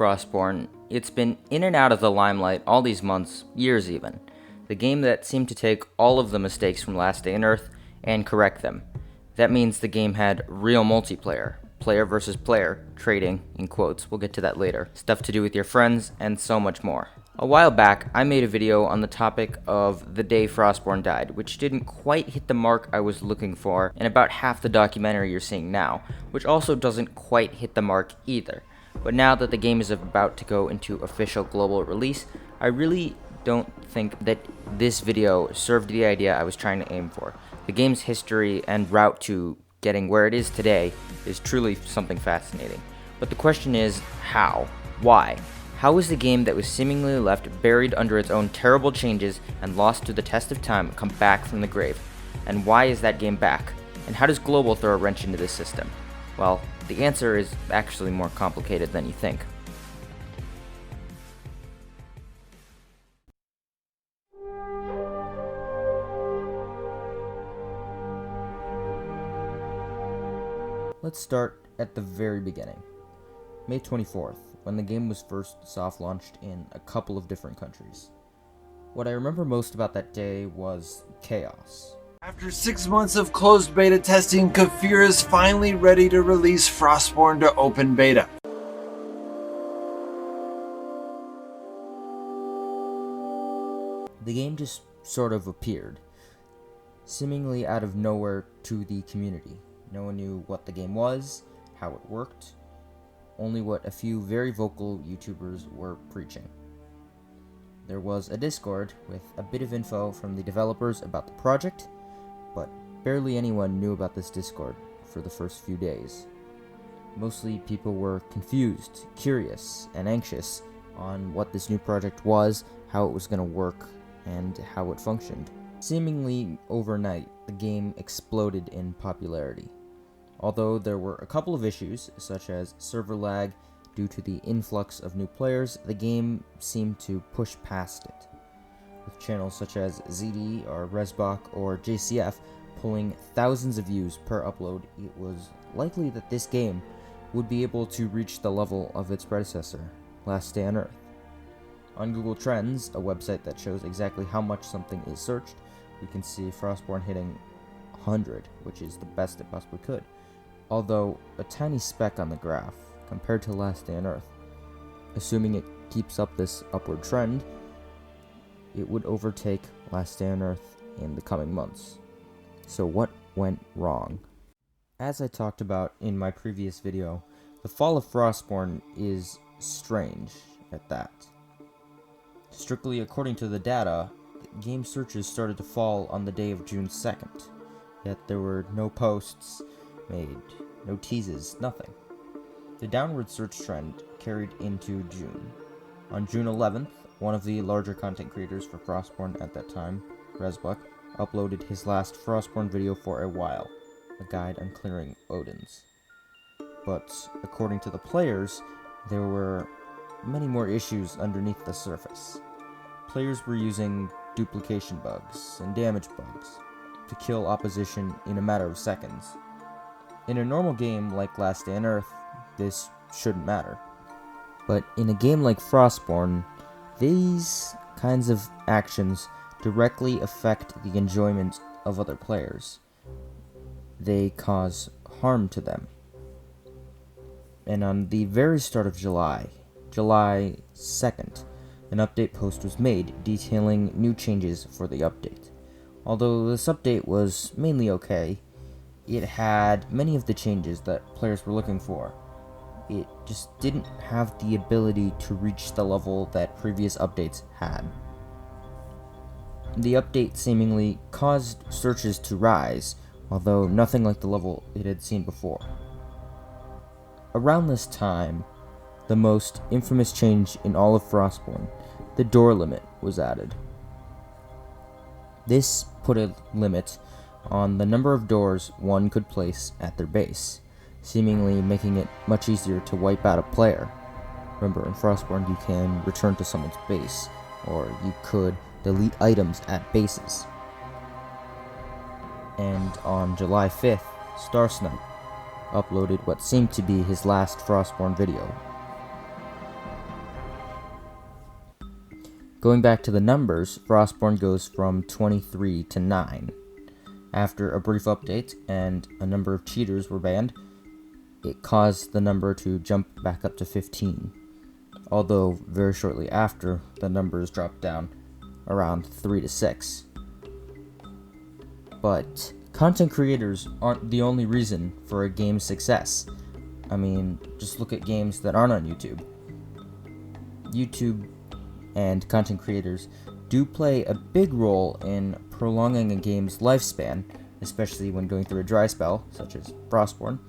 Frostborn, it's been in and out of the limelight all these months, years even. The game that seemed to take all of the mistakes from Last Day on Earth and correct them. That means the game had real multiplayer, player versus player, trading, in quotes, we'll get to that later, stuff to do with your friends, and so much more. A while back, I made a video on the topic of the day Frostborn died, which didn't quite hit the mark I was looking for, and about half the documentary you're seeing now, which also doesn't quite hit the mark either. But now that the game is about to go into official global release, I really don't think that this video served the idea I was trying to aim for. The game's history and route to getting where it is today is truly something fascinating. But the question is, how? Why? How is the game that was seemingly left buried under its own terrible changes and lost to the test of time come back from the grave? And why is that game back? And how does global throw a wrench into this system? Well, the answer is actually more complicated than you think. Let's start at the very beginning. May 24th, when the game was first soft launched in a couple of different countries. What I remember most about that day was chaos. After 6 months of closed beta testing, Kefir is finally ready to release Frostborn to open beta. The game just sort of appeared, seemingly out of nowhere to the community. No one knew what the game was, how it worked, only what a few very vocal YouTubers were preaching. There was a Discord with a bit of info from the developers about the project, but barely anyone knew about this Discord for the first few days. Mostly people were confused, curious, and anxious on what this new project was, how it was going to work, and how it functioned. Seemingly overnight, the game exploded in popularity. Although there were a couple of issues, such as server lag due to the influx of new players, the game seemed to push past it. With channels such as ZD or Resbach or JCF pulling thousands of views per upload, it was likely that this game would be able to reach the level of its predecessor, Last Day on Earth. On Google Trends, a website that shows exactly how much something is searched, we can see Frostborn hitting 100, which is the best it possibly could. Although a tiny speck on the graph compared to Last Day on Earth. Assuming it keeps up this upward trend, it would overtake Last Day on Earth in the coming months. So what went wrong? As I talked about in my previous video, the fall of Frostborn is strange at that. Strictly according to the data, game searches started to fall on the day of June 2nd, yet there were no posts made, no teases, nothing. The downward search trend carried into June. On June 11th, one of the larger content creators for Frostborn at that time, Resbach, uploaded his last Frostborn video for a while, a guide on clearing Odins. But according to the players, there were many more issues underneath the surface. Players were using duplication bugs and damage bugs to kill opposition in a matter of seconds. In a normal game like Last Day on Earth, this shouldn't matter. But in a game like Frostborn, these kinds of actions directly affect the enjoyment of other players. They cause harm to them. And on the very start of July 2nd, an update post was made detailing new changes for the update. Although this update was mainly okay, it had many of the changes that players were looking for. It just didn't have the ability to reach the level that previous updates had. The update seemingly caused searches to rise, although nothing like the level it had seen before. Around this time, the most infamous change in all of Frostborn, the door limit, was added. This put a limit on the number of doors one could place at their base, seemingly making it much easier to wipe out a player. Remember, in Frostborn you can return to someone's base, or you could delete items at bases. And on July 5th, Starsnipe uploaded what seemed to be his last Frostborn video. Going back to the numbers, Frostborn goes from 23 to 9. After a brief update and a number of cheaters were banned, it caused the number to jump back up to 15. Although very shortly after, the numbers dropped down around 3 to 6. But content creators aren't the only reason for a game's success. I mean, just look at games that aren't on YouTube. YouTube and content creators do play a big role in prolonging a game's lifespan, especially when going through a dry spell, such as Frostborn.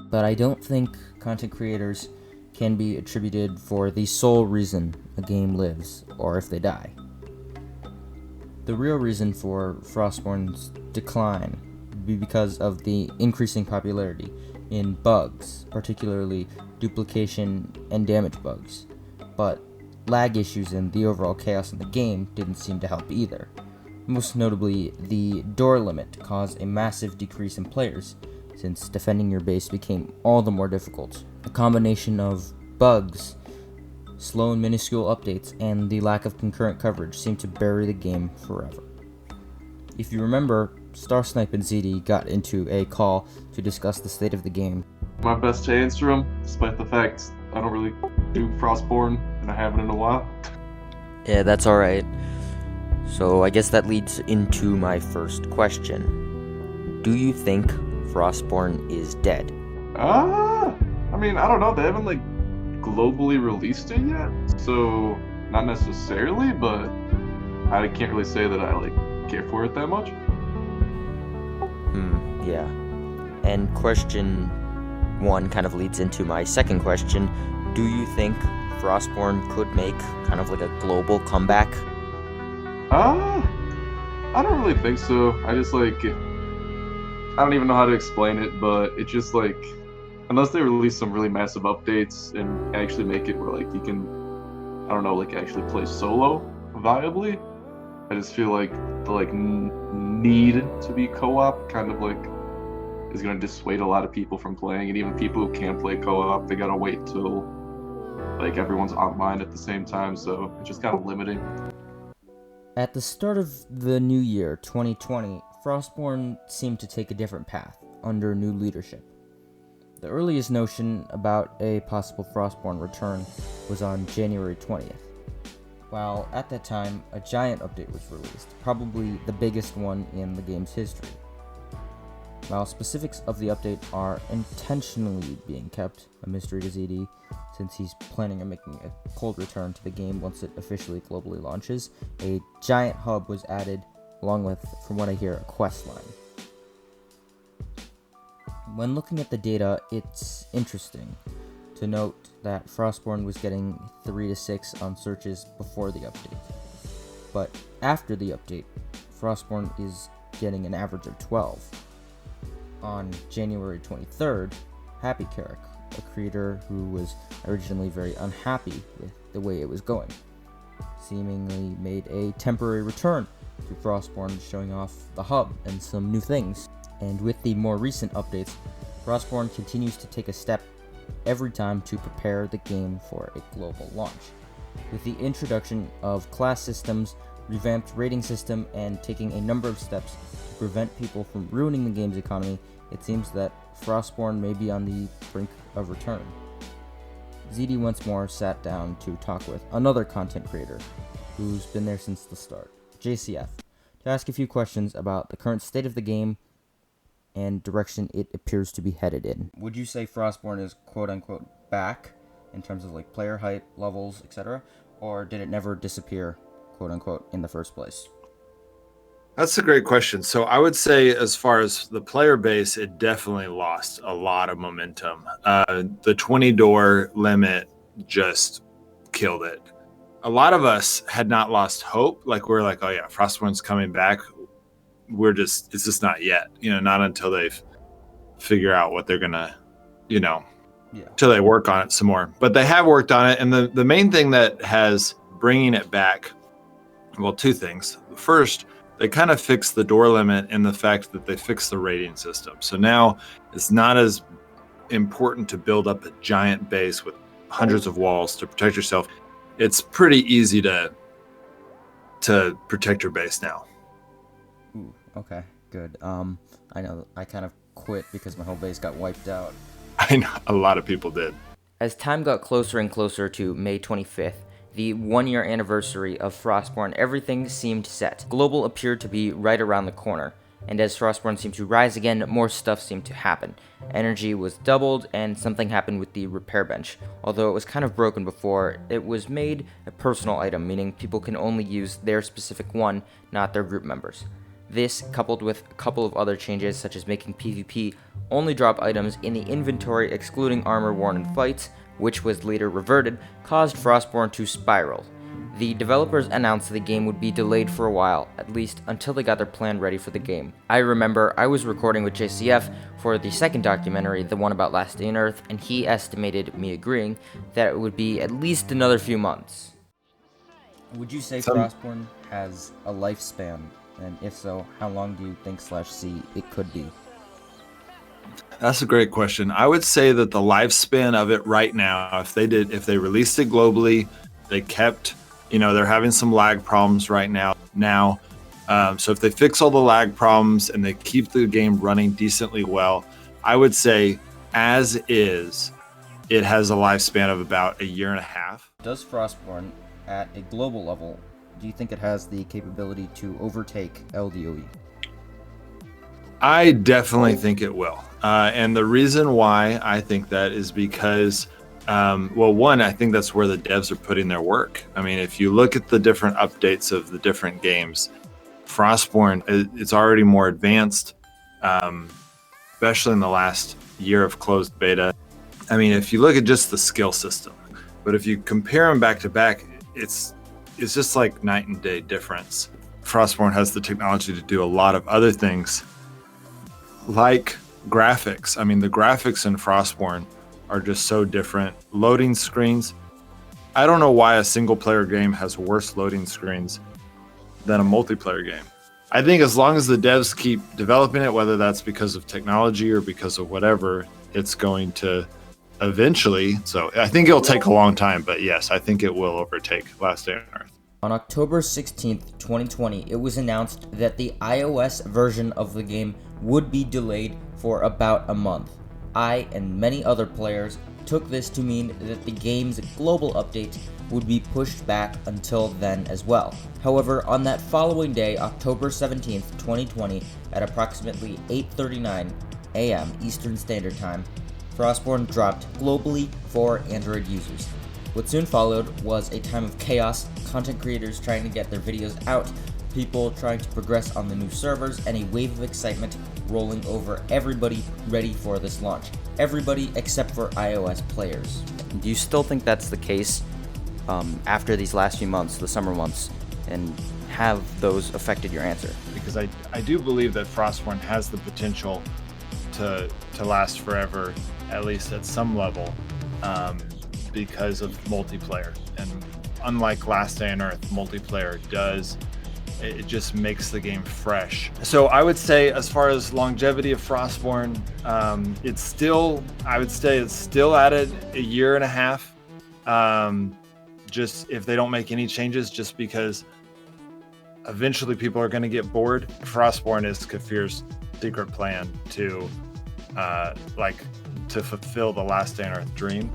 But I don't think content creators can be attributed for the sole reason a game lives, or if they die. The real reason for Frostborn's decline would be because of the increasing popularity in bugs, particularly duplication and damage bugs. But lag issues and the overall chaos in the game didn't seem to help either. Most notably, the door limit caused a massive decrease in players, since defending your base became all the more difficult. A combination of bugs, slow and minuscule updates, and the lack of concurrent coverage seemed to bury the game forever. If you remember, Starsnipe and ZD got into a call to discuss the state of the game. My best to answer them, despite the fact I don't really do Frostborn and I haven't in a while. Yeah, that's alright. So I guess that leads into my first question. Do you think Frostborn is dead? I mean, I don't know. They haven't globally released it yet, so not necessarily, but I can't really say that I care for it that much. Yeah. And question 1 kind of leads into my second question. Do you think Frostborn could make kind of a global comeback? I don't really think so. I just I don't even know how to explain it, but it's just unless they release some really massive updates and actually make it where you can, I don't know, actually play solo viably. I just feel like the need to be co-op kind of is gonna dissuade a lot of people from playing, and even people who can play co-op, they gotta wait till everyone's online at the same time, so it's just kind of limiting. At the start of the new year, 2020, Frostborn seemed to take a different path under new leadership. The earliest notion about a possible Frostborn return was on January 20th. While at that time, a giant update was released, probably the biggest one in the game's history. While specifics of the update are intentionally being kept a mystery to ZD, since he's planning on making a cold return to the game once it officially globally launches, a giant hub was added, along with, from what I hear, a quest line. When looking at the data, it's interesting to note that Frostborn was getting 3 to 6 on searches before the update. But after the update, Frostborn is getting an average of 12. On January 23rd, Happy Carrick, a creator who was originally very unhappy with the way it was going, seemingly made a temporary return to Frostborn, showing off the hub and some new things. And with the more recent updates, Frostborn continues to take a step every time to prepare the game for a global launch. With the introduction of class systems, revamped rating system, and taking a number of steps to prevent people from ruining the game's economy, it seems that Frostborn may be on the brink of return. ZD once more sat down to talk with another content creator who's been there since the start, JCF, to ask a few questions about the current state of the game and direction it appears to be headed in. Would you say Frostborn is quote-unquote back in terms of player hype, levels, etc., or did it never disappear, quote-unquote, in the first place? That's a great question. So I would say as far as the player base, it definitely lost a lot of momentum. The 20 door limit just killed it. A lot of us had not lost hope. We're oh yeah, Frostborn's coming back. It's just not yet, not until they figure out what they're gonna, till they work on it some more. But they have worked on it. And the main thing that has bringing it back, well, two things. First, they kind of fixed the door limit and the fact that they fixed the rating system. So now it's not as important to build up a giant base with hundreds of walls to protect yourself. It's pretty easy to to protect your base now. Ooh, okay, good. I know I kind of quit because my whole base got wiped out. I know a lot of people did. As time got closer and closer to May 25th, the 1-year anniversary of Frostborn, everything seemed set. Global appeared to be right around the corner, and as Frostborn seemed to rise again, more stuff seemed to happen. Energy was doubled, and something happened with the repair bench. Although it was kind of broken before, it was made a personal item, meaning people can only use their specific one, not their group members. This, coupled with a couple of other changes, such as making PvP only drop items in the inventory excluding armor worn in fights, which was later reverted, caused Frostborn to spiral. The developers announced the game would be delayed for a while, at least until they got their plan ready for the game. I remember I was recording with JCF for the second documentary, the one about Last Day on Earth, and he estimated, me agreeing, that it would be at least another few months. Would you say Frostborn has a lifespan? And if so, how long do you think /C it could be? That's a great question. I would say that the lifespan of it right now, if they released it globally, they kept, they're having some lag problems right now. So if they fix all the lag problems and they keep the game running decently well, I would say as is, it has a lifespan of about 1.5 years. Does Frostborn, at a global level, do you think it has the capability to overtake LDOE? I definitely think it will. And the reason why I think that is because, one, I think that's where the devs are putting their work. I mean, if you look at the different updates of the different games, Frostborn, it's already more advanced, especially in the last year of closed beta. I mean, if you look at just the skill system, but if you compare them back to back, it's just like night and day difference. Frostborn has the technology to do a lot of other things, like graphics. I mean, the graphics in Frostborn are just so different. Loading screens. I don't know why a single player game has worse loading screens than a multiplayer game. I think as long as the devs keep developing it, whether that's because of technology or because of whatever, it's going to eventually. So I think it'll take a long time, but yes, I think it will overtake Last Day on Earth. On October 16th, 2020, it was announced that the iOS version of the game would be delayed for about a month. I and many other players took this to mean that the game's global update would be pushed back until then as well. However, on that following day, October 17th, 2020, at approximately 8:39 a.m. Eastern Standard Time, Frostborn dropped globally for Android users. What soon followed was a time of chaos, content creators trying to get their videos out, people trying to progress on the new servers, and a wave of excitement rolling over everybody ready for this launch. Everybody except for iOS players. Do you still think that's the case after these last few months, the summer months, and have those affected your answer? Because I do believe that Frostborn has the potential to last forever, at least at some level, because of multiplayer. And unlike Last Day on Earth, multiplayer it just makes the game fresh. So I would say, as far as longevity of Frostborn, I would say it's still at it 1.5 years. Just if they don't make any changes, just because eventually people are going to get bored. Frostborn is Kafir's secret plan to fulfill the Last Day on Earth dream.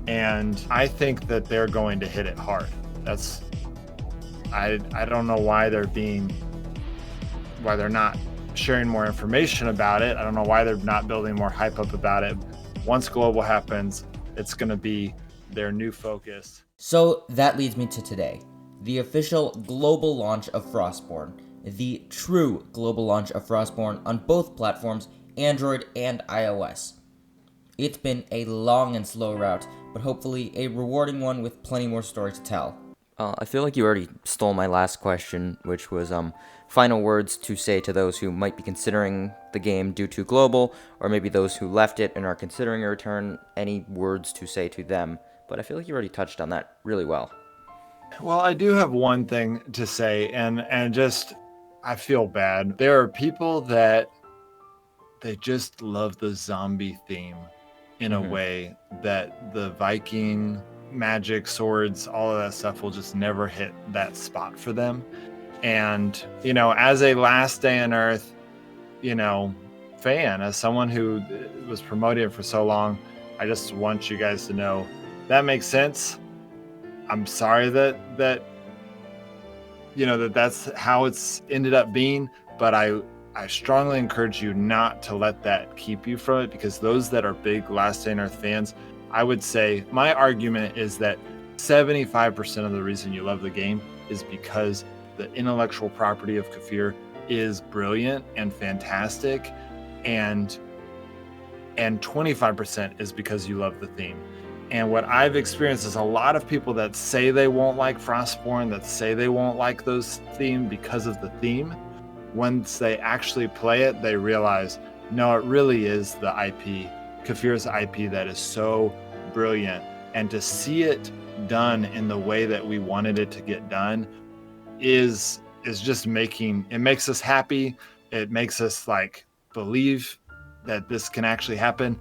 And I think that they're going to hit it hard. I don't know why they're not sharing more information about it. I don't know why they're not building more hype up about it. Once global happens, it's going to be their new focus. So that leads me to today, the official global launch of Frostborn, the true global launch of Frostborn on both platforms, Android and iOS. It's been a long and slow route, but hopefully a rewarding one with plenty more story to tell. I feel like you already stole my last question, which was final words to say to those who might be considering the game due to global, or maybe those who left it and are considering a return, any words to say to them. But I feel like you already touched on that really well. Well, I do have one thing to say, and just, I feel bad. There are people that they just love the zombie theme in a way that the Viking magic, swords, all of that stuff will just never hit that spot for them. And, as a Last Day on Earth, fan, as someone who was promoting it for so long, I just want you guys to know that makes sense. I'm sorry that that's how it's ended up being, but I strongly encourage you not to let that keep you from it, because those that are big Last Day on Earth fans, I would say my argument is that 75% of the reason you love the game is because the intellectual property of Kefir is brilliant and fantastic, and 25% is because you love the theme. And what I've experienced is a lot of people that say they won't like Frostborn, that say they won't like those themes because of the theme. Once they actually play it, they realize, no, it really is the IP, Kefir's IP, that is so brilliant. And to see it done in the way that we wanted it to get done is just makes us happy. It makes us believe that this can actually happen.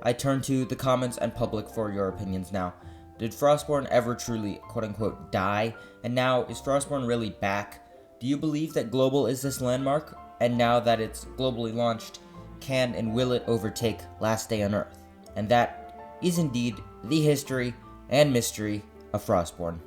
I turn to the comments and public for your opinions now. Did Frostborn ever truly, quote-unquote, die? And now, is Frostborn really back? Do you believe that global is this landmark? And now that it's globally launched, can and will it overtake Last Day on Earth? And that is indeed the history and mystery of Frostborn.